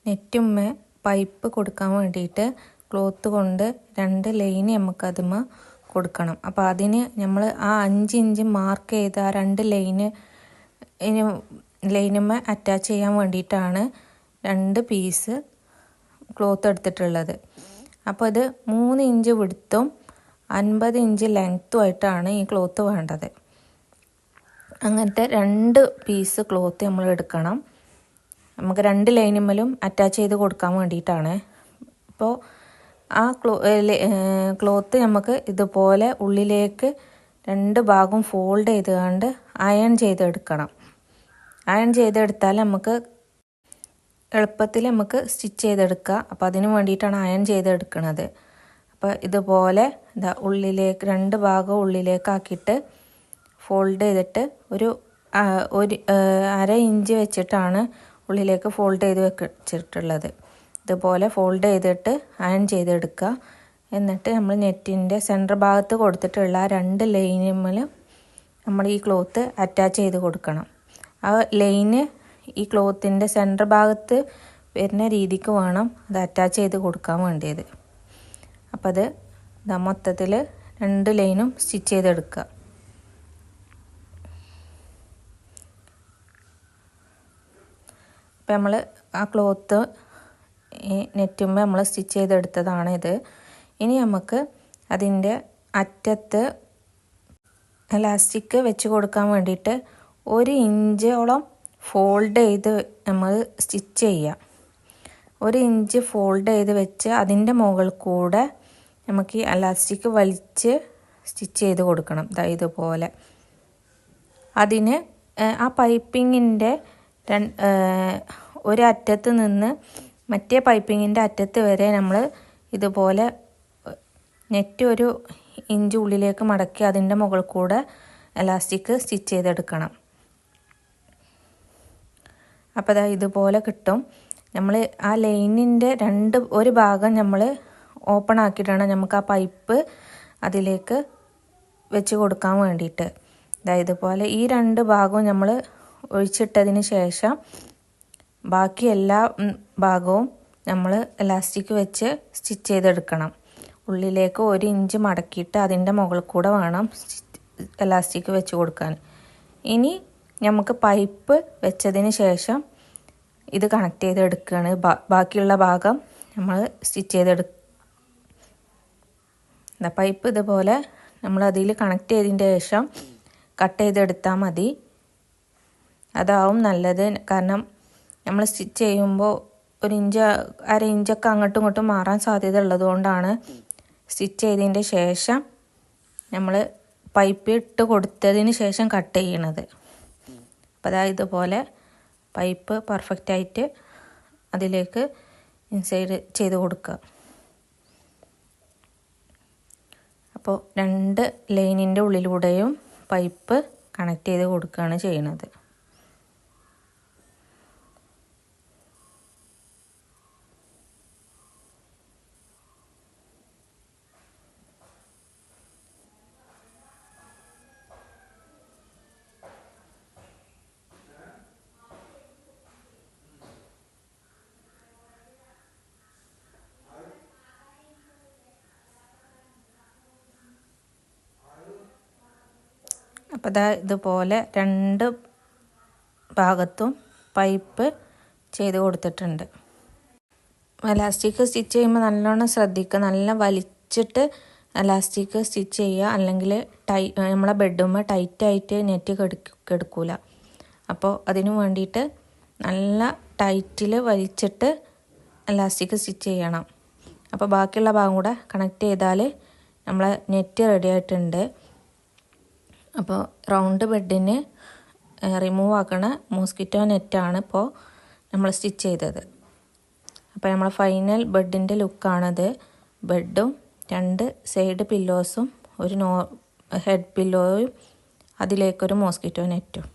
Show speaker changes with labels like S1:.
S1: നെറ്റുമ്മേ pipe കൊടുക്കാൻ വേണ്ടിയിട്ട് cloth കൊണ്ട് 2 ലൈൻ നമുക്ക് അതിമ കൊടുക്കണം. അപ്പോൾ അതിന് നമ്മൾ ആ 5 ഇഞ്ച് മാർക്ക് ചെയ്ത ആ 2 ലൈനുമ്മേ അറ്റാച്ച് ചെയ്യാൻ വേണ്ടിയിട്ടാണ് 2 പീസ് ക്ലോത്ത് എടുത്തിട്ടുള്ളത്. അപ്പോൾ ഇത് 3 ഇഞ്ച് വിഡ്ത്തും 50 ഇഞ്ച് ലെങ്ത്തും ആയിട്ടാണ് ഈ ക്ലോത്ത് വേണ്ടത്. അങ്ങനത്തെ 2 പീസ് ക്ലോത്ത് നമ്മൾ എടുക്കണം. നമുക്ക് 2 ലൈനുമ്മലും അറ്റാച്ച് ചെയ്ത് കൊടുക്കാൻ വേണ്ടിയിട്ടാണ്. അപ്പോൾ ആ ക്ലോത്ത് നമുക്ക് ഇതുപോലെ ഉള്ളിലേക്ക് 2 ഭാഗം ഫോൾഡ് ചെയ്തുകൊണ്ട് അയൺ ചെയ്തെടുക്കണം. അയൺ ചെയ്തെടുത്താൽ നമുക്ക് എളുപ്പത്തിൽ നമുക്ക് സ്റ്റിച്ച് ചെയ്തെടുക്കുക. അപ്പോൾ അതിന് വേണ്ടിയിട്ടാണ് അയൺ ചെയ്തെടുക്കുന്നത്. അപ്പോൾ ഇതുപോലെ ഉള്ളിലേക്ക് 2 ഭാഗം ഉള്ളിലേക്കാക്കിയിട്ട് ഫോൾഡ് ചെയ്തിട്ട് ഒരു 1/2 ഇഞ്ച് വെച്ചിട്ടാണ് ഉള്ളിലേക്ക് ഫോൾഡ് ചെയ്ത് വെച്ചിട്ടുള്ളത്. ഇതുപോലെ ഫോൾഡ് ചെയ്തിട്ട് അയൺ ചെയ്തെടുക്കുക. എന്നിട്ട് നമ്മൾ നെറ്റിൻ്റെ സെൻറ്റർ ഭാഗത്ത് കൊടുത്തിട്ടുള്ള 2 ലൈനുമ്മൽ നമ്മൾ ഈ ക്ലോത്ത് അറ്റാച്ച് ചെയ്ത് കൊടുക്കണം. ആ ലൈന് ഈ ക്ലോത്തിൻ്റെ സെൻറ്റർ ഭാഗത്ത് വരുന്ന രീതിക്ക് വേണം അത് അറ്റാച്ച് ചെയ്ത് കൊടുക്കാൻ വേണ്ടിയത്. അപ്പം അത് മൊത്തത്തിൽ 2 ലൈനും സ്റ്റിച്ച് ചെയ്തെടുക്കുക. അപ്പം നമ്മൾ ആ ക്ലോത്ത് ഈ നെറ്റുമ്പോൾ നമ്മൾ സ്റ്റിച്ച് ചെയ്തെടുത്തതാണ് ഇത്. ഇനി നമുക്ക് അതിൻ്റെ അറ്റത്ത് എലാസ്റ്റിക് വെച്ച് കൊടുക്കാൻ വേണ്ടിയിട്ട് 1 ഇഞ്ചോളം ഫോൾഡ് ചെയ്ത് നമ്മൾ സ്റ്റിച്ച് ചെയ്യുക. 1 ഇഞ്ച് ഫോൾഡ് ചെയ്ത് വെച്ച് അതിൻ്റെ മുകളിൽ കൂടെ നമുക്ക് ഈ എലാസ്റ്റിക് വലിച്ച് സ്റ്റിച്ച് ചെയ്ത് കൊടുക്കണം. ഇതുപോലെ അതിന് ആ പൈപ്പിങ്ങിൻ്റെ ഒരു അറ്റത്ത് നിന്ന് മറ്റേ പൈപ്പിങ്ങിൻ്റെ അറ്റത്ത് വരെ നമ്മൾ ഇതുപോലെ നെറ്റ് 1 ഇഞ്ച് ഉള്ളിലേക്ക് മടക്കി അതിൻ്റെ മുകളിൽ കൂടെ എലാസ്റ്റിക് സ്റ്റിച്ച് ചെയ്തെടുക്കണം. അപ്പോൾ ഇതുപോലെ കിട്ടും. നമ്മൾ ആ ലൈനിൻ്റെ ഒരു ഭാഗം നമ്മൾ ഓപ്പൺ ആക്കിയിട്ടാണ് നമുക്ക് ആ പൈപ്പ് അതിലേക്ക് വെച്ച് കൊടുക്കാൻ വേണ്ടിയിട്ട്. ഇതുപോലെ ഈ 2 ഭാഗവും നമ്മൾ ഒഴിച്ചിട്ടതിന് ശേഷം ബാക്കി എല്ലാ ഭാഗവും നമ്മൾ എലാസ്റ്റിക് വെച്ച് സ്റ്റിച്ച് ചെയ്തെടുക്കണം. ഉള്ളിലേക്ക് 1 ഇഞ്ച് മടക്കിയിട്ട് അതിൻ്റെ മുകളിൽ കൂടെ വേണം എലാസ്റ്റിക് വെച്ച് കൊടുക്കാൻ. ഇനി നമുക്ക് പൈപ്പ് വെച്ചതിന് ശേഷം ഇത് കണക്ട് ചെയ്തെടുക്കുകയാണ്. ബാക്കിയുള്ള ഭാഗം നമ്മൾ സ്റ്റിച്ച് പൈപ്പ് ഇതുപോലെ നമ്മൾ അതിൽ കണക്ട് ചെയ്തതിൻ്റെ ശേഷം കട്ട് ചെയ്തെടുത്താൽ മതി. അതാവും നല്ലത്. കാരണം നമ്മൾ സ്റ്റിച്ച് ചെയ്യുമ്പോൾ 1 ഇഞ്ച് 1/2 ഇഞ്ചൊക്കെ അങ്ങോട്ടും ഇങ്ങോട്ടും മാറാൻ സാധ്യത ഉള്ളതുകൊണ്ടാണ് സ്റ്റിച്ച് ചെയ്തതിൻ്റെ ശേഷം നമ്മൾ പൈപ്പ് ഇട്ട് കൊടുത്തതിന് ശേഷം കട്ട് ചെയ്യണത്. അപ്പോൾ ഇതുപോലെ പൈപ്പ് പെർഫെക്റ്റായിട്ട് അതിലേക്ക് ഇൻസൈഡ് ചെയ്ത് കൊടുക്കുക. അപ്പോൾ 2 ലൈനിൻ്റെ ഉള്ളിലൂടെയും പൈപ്പ് കണക്ട് ചെയ്ത് കൊടുക്കുകയാണ് ചെയ്യുന്നത്. അപ്പോൾ ഇതുപോലെ 2 ഭാഗത്തും പൈപ്പ് ചെയ്ത് കൊടുത്തിട്ടുണ്ട്. എലാസ്റ്റിക് സ്റ്റിച്ച് ചെയ്യുമ്പോൾ നല്ലോണം ശ്രദ്ധിക്കുക. നല്ല വലിച്ചിട്ട് എലാസ്റ്റിക് സ്റ്റിച്ച് ചെയ്യുക. അല്ലെങ്കിൽ നമ്മളെ ബെഡുമ്മ ടൈറ്റായിട്ട് നെറ്റ് കെടുക്കൂല. അപ്പോൾ അതിന് വേണ്ടിയിട്ട് നല്ല ടൈറ്റിൽ വലിച്ചിട്ട് എലാസ്റ്റിക് സ്റ്റിച്ച് ചെയ്യണം. അപ്പോൾ ബാക്കിയുള്ള ഭാഗം കൂടെ കണക്ട് ചെയ്താൽ നമ്മളെ നെറ്റ് റെഡി ആയിട്ടുണ്ട്. അപ്പോൾ റൗണ്ട് ബെഡിന് റിമൂവ് ആക്കണ മോസ്കിറ്റോ നെറ്റാണ് ഇപ്പോൾ നമ്മൾ സ്റ്റിച്ച് ചെയ്തത്. അപ്പോൾ നമ്മൾ ഫൈനൽ ബെഡിൻ്റെ ലുക്കാണത്. ബെഡും 2 സൈഡ് പില്ലോസും ഒരു ഹെഡ് പില്ലോയും അതിലേക്കൊരു മോസ്കിറ്റോ നെറ്റും.